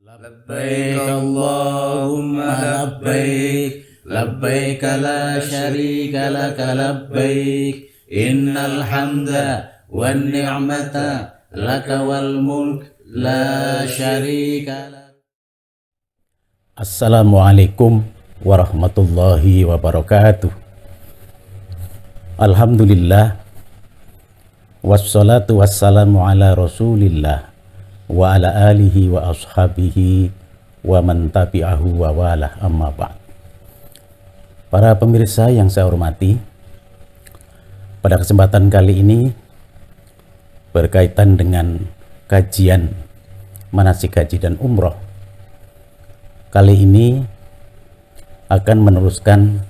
Labbaik Allahumma labbaik, labbaik la syarika laka labbaik, innal hamda wan ni'mata laka wal mulk la syarika lak. Assalamualaikum warahmatullahi wabarakatuh. Alhamdulillah, wassalatu wassalamu ala rasulillah wa ala alihi wa ashabihi wa man tabi'ahu wa walah, amma ba'd. Para pemirsa yang saya hormati, pada kesempatan kali ini berkaitan dengan kajian manasik haji dan umroh, kali ini akan meneruskan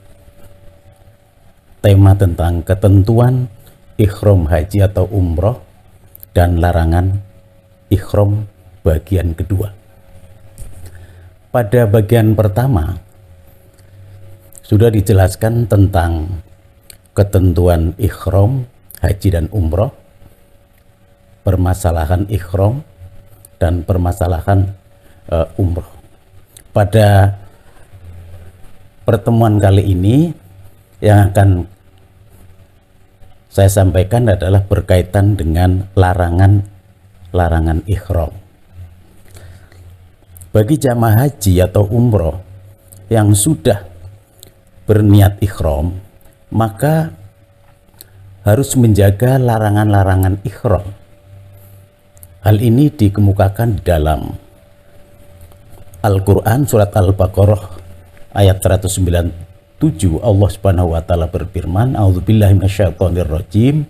tema tentang ketentuan ihram haji atau umroh dan larangan ihram bagian kedua. Pada bagian pertama sudah dijelaskan tentang ketentuan ihram haji dan umroh, permasalahan ihram dan permasalahan umroh. Pada pertemuan kali ini yang akan saya sampaikan adalah berkaitan dengan larangan ihram. Bagi jamaah haji atau umroh yang sudah berniat ihram, maka harus menjaga larangan-larangan ihram. Hal ini dikemukakan di dalam Al-Quran surat Al-Baqarah ayat 197. Allah Subhanahu wa taala berfirman, a'udzubillahi minasyaitonirrajim,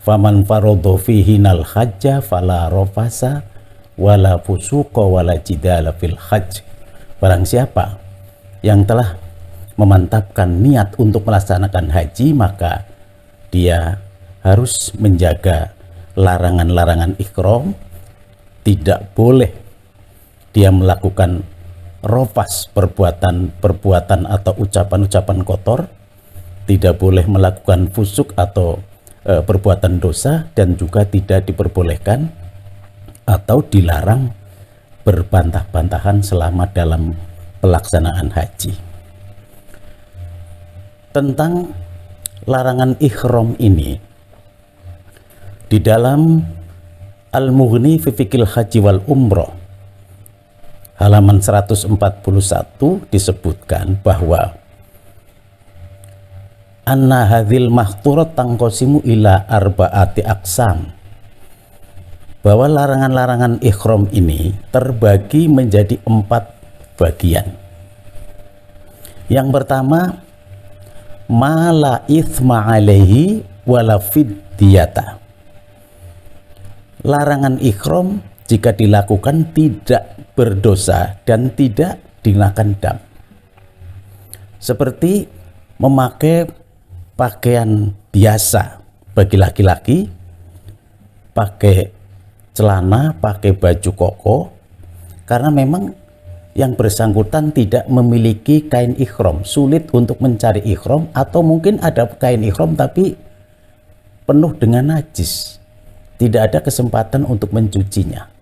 faman faradha fihinal hajja fala rafasa wala fusuqa wala jidala fil hajj. Barang siapa yang telah memantapkan niat untuk melaksanakan haji, maka dia harus menjaga larangan-larangan ihram. Tidak boleh dia melakukan rafas, perbuatan atau ucapan-ucapan kotor, tidak boleh melakukan fusuk atau perbuatan dosa, dan juga tidak diperbolehkan atau dilarang berbantah-bantahan selama dalam pelaksanaan haji. Tentang larangan ihram ini, di dalam Al-Mughni fi Fiqhil Haji wal Umroh halaman 141 disebutkan bahwa anna hadhil mahturat tangqasimu ila arba'ati aqsam, bahwa larangan-larangan ihram ini terbagi menjadi 4 bagian. Yang pertama, ma la ithma alaihi wala fidyata. Larangan ihram jika dilakukan tidak berdosa dan tidak dikenakan dam. Seperti memakai pakaian biasa bagi laki-laki, pakai celana, pakai baju koko, karena memang yang bersangkutan tidak memiliki kain ihram, sulit untuk mencari ihram, atau mungkin ada kain ihram tapi penuh dengan najis, tidak ada kesempatan untuk mencucinya.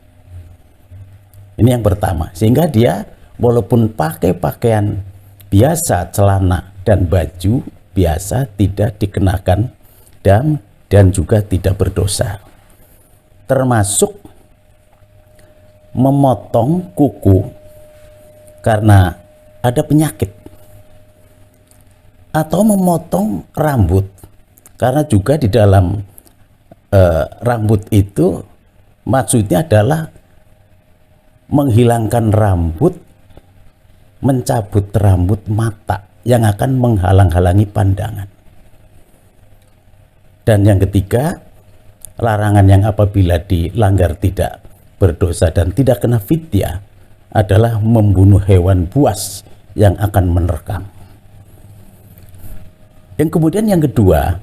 Ini yang pertama, sehingga dia walaupun pakai pakaian biasa, celana dan baju biasa, tidak dikenakan dam dan juga tidak berdosa. Termasuk memotong kuku karena ada penyakit, atau memotong rambut, karena juga di dalam rambut itu maksudnya adalah menghilangkan rambut, mencabut rambut mata yang akan menghalang-halangi pandangan. Dan yang ketiga, larangan yang apabila dilanggar tidak berdosa dan tidak kena fidyah adalah membunuh hewan buas yang akan menerkam. Yang kemudian yang kedua,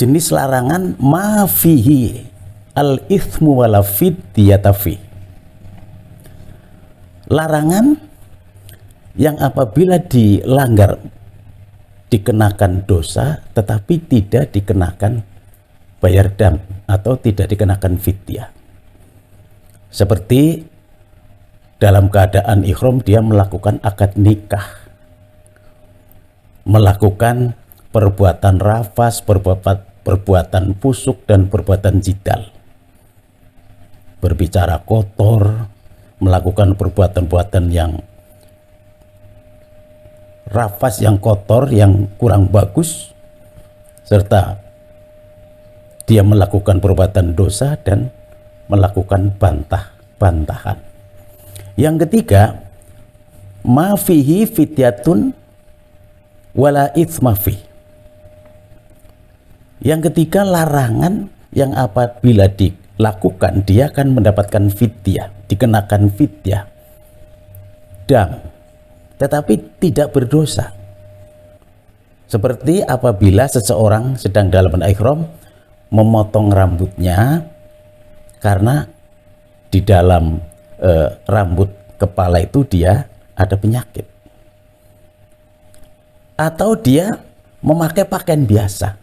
jenis larangan ma fihi al-ithmu wala fidyata fi. Larangan yang apabila dilanggar dikenakan dosa tetapi tidak dikenakan bayar dam atau tidak dikenakan fidyah. Seperti dalam keadaan ihram dia melakukan akad nikah, melakukan perbuatan rafas, perbuatan pusuk dan perbuatan jidal, berbicara kotor, melakukan perbuatan-perbuatan yang rafas, yang kotor, yang kurang bagus, serta dia melakukan perbuatan dosa dan melakukan bantah-bantahan. Yang ketiga, ma fihi fityatun wala itsma fi. Yang ketiga, larangan yang apabila dilakukan dia akan mendapatkan fidyah, dikenakan fidyah, dam, tetapi tidak berdosa. Seperti apabila seseorang sedang dalam ihram memotong rambutnya karena di dalam rambut kepala itu dia ada penyakit, atau dia memakai pakaian biasa.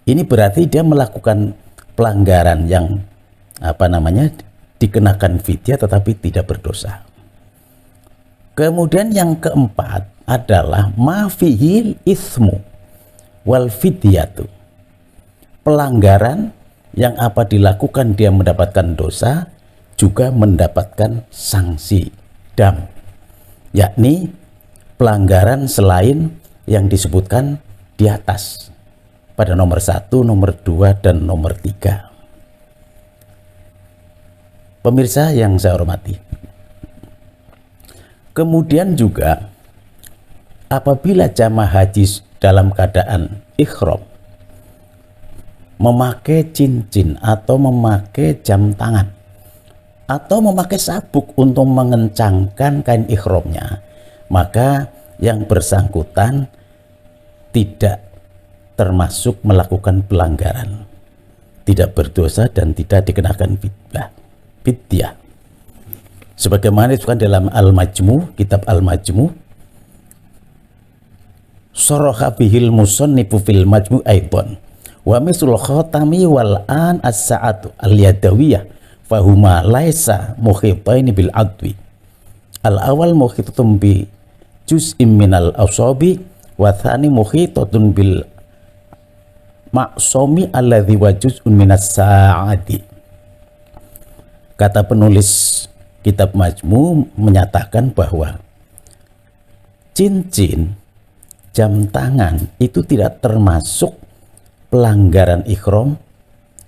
Ini berarti dia melakukan pelanggaran yang dikenakan fidyah tetapi tidak berdosa. Kemudian yang keempat adalah ma fihil ismu wal fidyatu. Pelanggaran yang apa dilakukan dia mendapatkan dosa juga mendapatkan sanksi dam, yakni pelanggaran selain yang disebutkan di atas pada nomor 1, nomor 2, dan nomor 3. Pemirsa yang saya hormati, kemudian juga apabila jamaah haji dalam keadaan ihram memakai cincin atau memakai jam tangan atau memakai sabuk untuk mengencangkan kain ihramnya, maka yang bersangkutan tidak termasuk melakukan pelanggaran, tidak berdosa dan tidak dikenakan fidyah. Sebagaimana disebutkan dalam Al-Majmu, kitab Al-Majmu, saraha bihil musannifu fil majmu' aidan wa mislul khatami wal an as-sa'atu al-yadawiyah fahuma laisa mukhitaini bil adwi. Al-awal mukhitatun bi juz'im minal asabi wa thani mukhitatun bil ma'sumi alladhi wa juz'un minas sa'ati. Kata penulis kitab Majmu menyatakan bahwa cincin, jam tangan itu tidak termasuk pelanggaran ihram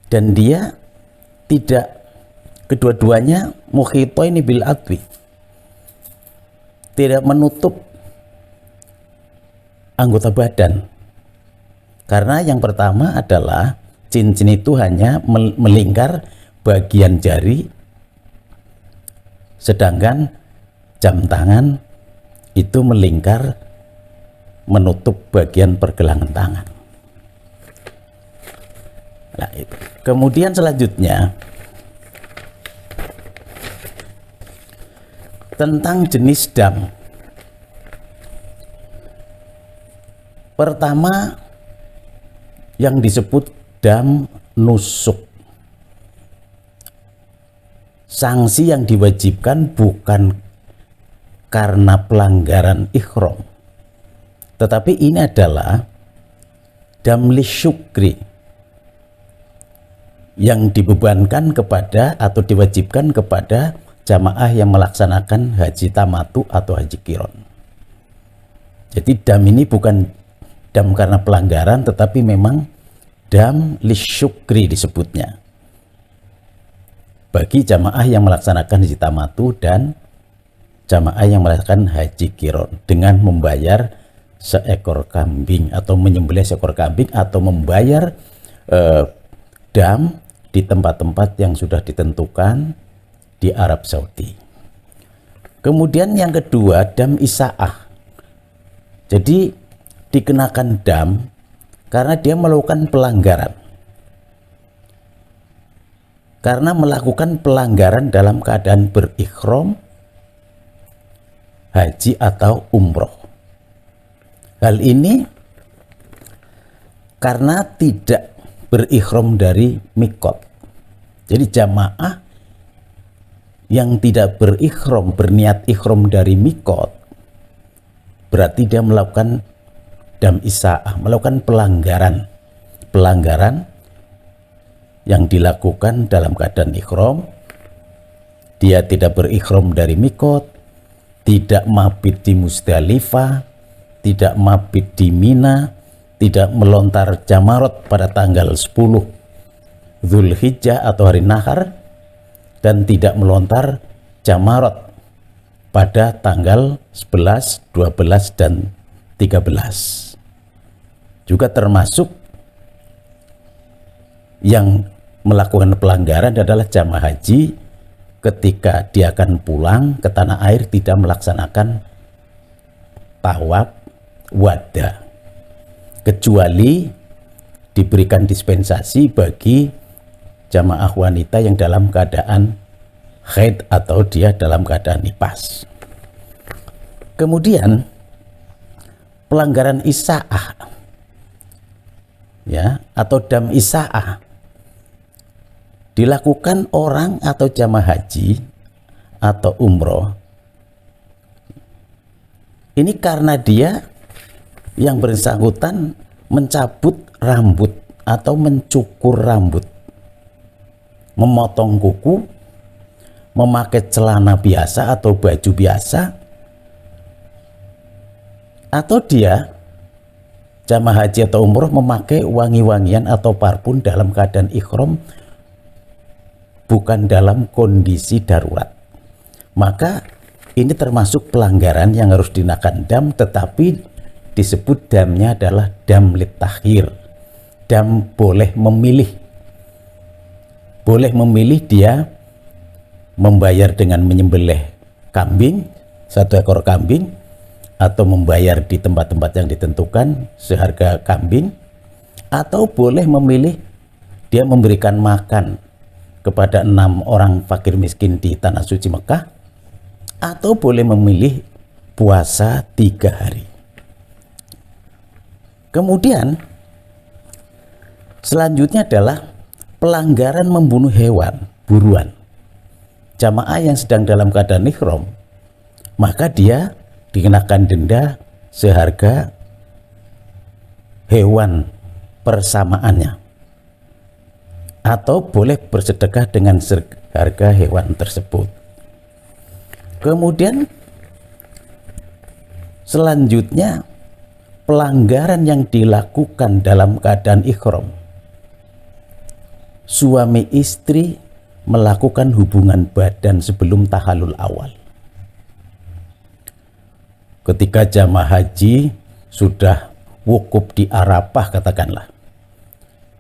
dan dia tidak, kedua-duanya mukhitaini bil adwi, tidak menutup anggota badan. Karena yang pertama adalah cincin itu hanya melingkar bagian jari, sedangkan jam tangan itu melingkar menutup bagian pergelangan tangan. Nah, itu. Kemudian selanjutnya tentang jenis dam. Pertama yang disebut dam nusuk. Sanksi yang diwajibkan bukan karena pelanggaran ihram, tetapi ini adalah dam lisyukri yang dibebankan kepada atau diwajibkan kepada jamaah yang melaksanakan haji tamatu atau haji qiron. Jadi dam ini bukan dam karena pelanggaran, tetapi memang dam lisyukri disebutnya bagi jamaah yang melaksanakan haji tamatu dan jamaah yang melaksanakan haji qiron dengan membayar seekor kambing atau menyembelih seekor kambing atau membayar dam di tempat-tempat yang sudah ditentukan di Arab Saudi. Kemudian yang kedua, dam isa'ah. Jadi dikenakan dam karena dia melakukan pelanggaran. Karena melakukan pelanggaran dalam keadaan berikhram, haji atau umroh. Hal ini karena tidak berikhram dari mikot. Jadi jamaah yang tidak berikhram, berniat ikhram dari mikot, berarti dia melakukan dam isaah, melakukan pelanggaran yang dilakukan dalam keadaan ikhram. Dia tidak berikhram dari mikot, tidak mabit di Musdalifah, tidak mabit di Mina, tidak melontar jamarot pada tanggal 10 Zulhijjah atau hari nahar, dan tidak melontar jamarot pada tanggal 11, 12, dan 13. Juga termasuk yang melakukan pelanggaran adalah jamaah haji ketika dia akan pulang ke tanah air tidak melaksanakan tawaf wada, kecuali diberikan dispensasi bagi jamaah wanita yang dalam keadaan haid atau dia dalam keadaan nifas. Kemudian pelanggaran isaah, ya, atau dam isaah dilakukan orang atau jamaah haji atau umroh ini karena dia yang bersangkutan mencabut rambut atau mencukur rambut, memotong kuku, memakai celana biasa atau baju biasa, atau dia jamaah haji atau umroh memakai wangi-wangian atau parfum dalam keadaan ikhram bukan dalam kondisi darurat. Maka ini termasuk pelanggaran yang harus dinakan dam, tetapi disebut damnya adalah dam litakhir. Dam boleh memilih. Boleh memilih dia membayar dengan menyembelih kambing, 1 ekor kambing, atau membayar di tempat-tempat yang ditentukan seharga kambing, atau boleh memilih dia memberikan makan kepada 6 orang fakir miskin di tanah suci Mekah, atau boleh memilih puasa 3 hari. Kemudian selanjutnya adalah pelanggaran membunuh hewan buruan. Jamaah yang sedang dalam keadaan ihram, maka dia dikenakan denda seharga hewan persamaannya, atau boleh bersedekah dengan harga hewan tersebut. Kemudian selanjutnya pelanggaran yang dilakukan dalam keadaan ihram. Suami istri melakukan hubungan badan sebelum tahallul awal. Ketika jamaah haji sudah wukuf di Arafah katakanlah,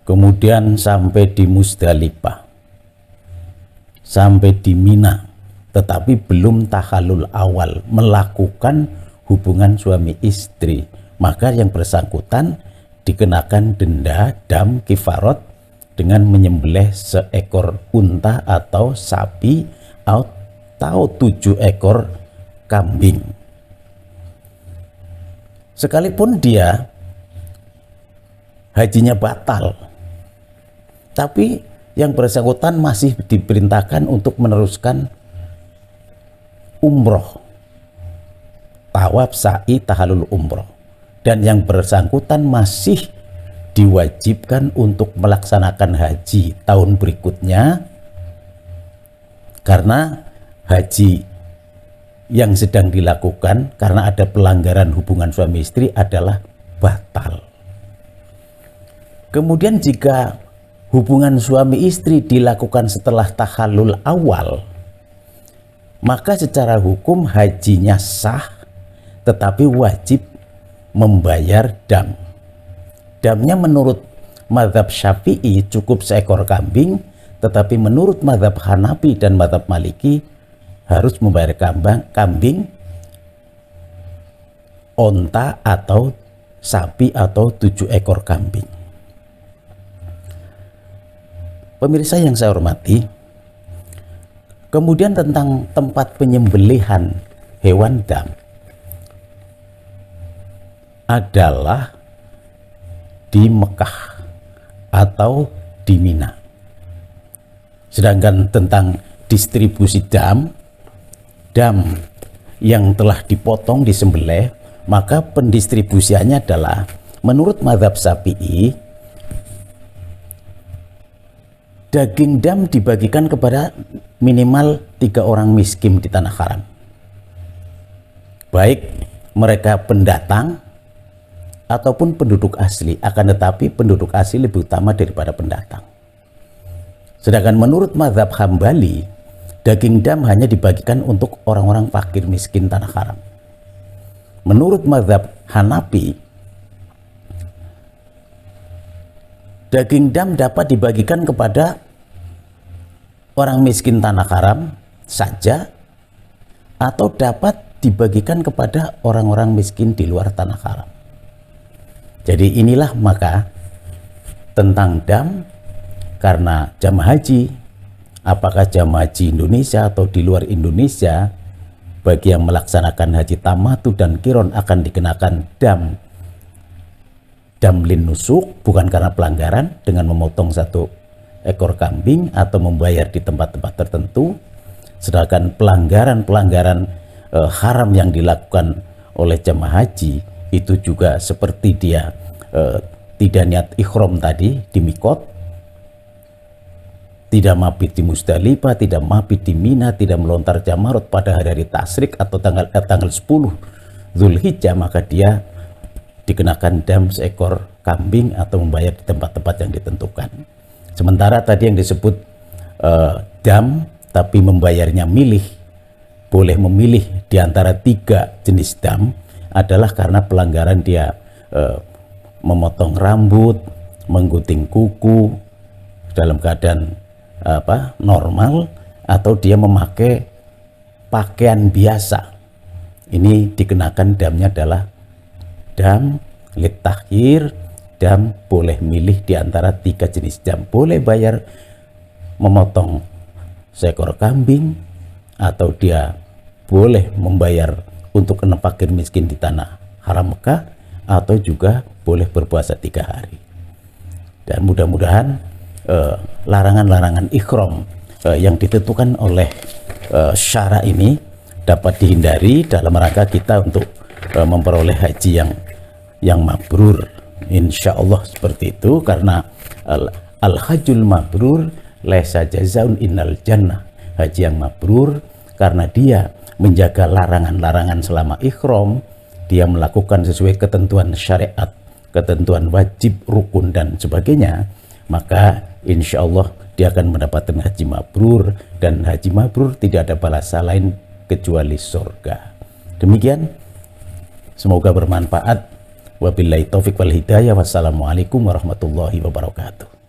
kemudian sampai di Musdalifah, sampai di Mina, tetapi belum tahallul awal, melakukan hubungan suami istri, maka yang bersangkutan dikenakan denda dam kifarat dengan menyembelih seekor unta atau sapi atau 7 ekor kambing. Sekalipun dia hajinya batal, tapi yang bersangkutan masih diperintahkan untuk meneruskan umroh, tawaf, sa'i, tahallul umroh, dan yang bersangkutan masih diwajibkan untuk melaksanakan haji tahun berikutnya karena haji yang sedang dilakukan karena ada pelanggaran hubungan suami istri adalah batal. Kemudian jika hubungan suami istri dilakukan setelah tahallul awal, maka secara hukum hajinya sah, tetapi wajib membayar dam. Damnya menurut mazhab Syafi'i cukup seekor kambing, tetapi menurut mazhab Hanafi dan mazhab Maliki harus membayar kambing, onta atau sapi atau 7 ekor kambing. Pemirsa yang saya hormati, kemudian tentang tempat penyembelihan hewan dam adalah di Mekah atau di Mina. Sedangkan tentang distribusi dam yang telah dipotong, disembelih, maka pendistribusiannya adalah menurut mazhab Syafi'i, daging dam dibagikan kepada minimal 3 orang miskin di tanah haram, baik mereka pendatang ataupun penduduk asli, akan tetapi penduduk asli lebih utama daripada pendatang. Sedangkan menurut mazhab Hambali, daging dam hanya dibagikan untuk orang-orang fakir miskin tanah haram. Menurut mazhab Hanafi, daging dam dapat dibagikan kepada orang miskin tanah haram saja, atau dapat dibagikan kepada orang-orang miskin di luar tanah haram. Jadi inilah maka tentang dam, karena jamaah haji, apakah jamaah haji Indonesia atau di luar Indonesia, bagi yang melaksanakan haji tamattu dan qiron akan dikenakan dam lin nusuk, bukan karena pelanggaran dengan memotong 1 ekor kambing atau membayar di tempat-tempat tertentu. Sedangkan pelanggaran haram yang dilakukan oleh jamaah haji itu juga seperti dia tidak niat ikhram tadi di mikot, tidak mabit di Musdalifah, tidak mabit di Mina, tidak melontar jamarot pada hari tasyrik atau tanggal 10 Zulhijjah, maka dia dikenakan dam seekor kambing atau membayar di tempat-tempat yang ditentukan. Sementara tadi yang disebut dam tapi membayarnya boleh memilih di antara 3 jenis dam, adalah karena pelanggaran dia memotong rambut, menggunting kuku dalam keadaan normal, atau dia memakai pakaian biasa. Ini dikenakan damnya adalah dam litakhir, dam boleh milih di antara 3 jenis dam. Boleh bayar memotong seekor kambing, atau dia boleh membayar untuk kena fakir miskin di tanah haram Mekah, atau juga boleh berpuasa 3 hari. Dan mudah-mudahan larangan-larangan ikhram yang ditentukan oleh syara ini dapat dihindari dalam rangka kita untuk memperoleh haji yang mabrur, insya Allah seperti itu. Karena al-hajjul mabrur laisa jazaun innal jannah, haji yang mabrur karena dia menjaga larangan-larangan selama ikhram, dia melakukan sesuai ketentuan syariat, ketentuan wajib, rukun dan sebagainya, maka insya Allah dia akan mendapatkan haji mabrur, dan haji mabrur tidak ada balasan lain kecuali surga. Demikian, semoga bermanfaat. Wabillahi taufiq wal hidayah. Wassalamualaikum warahmatullahi wabarakatuh.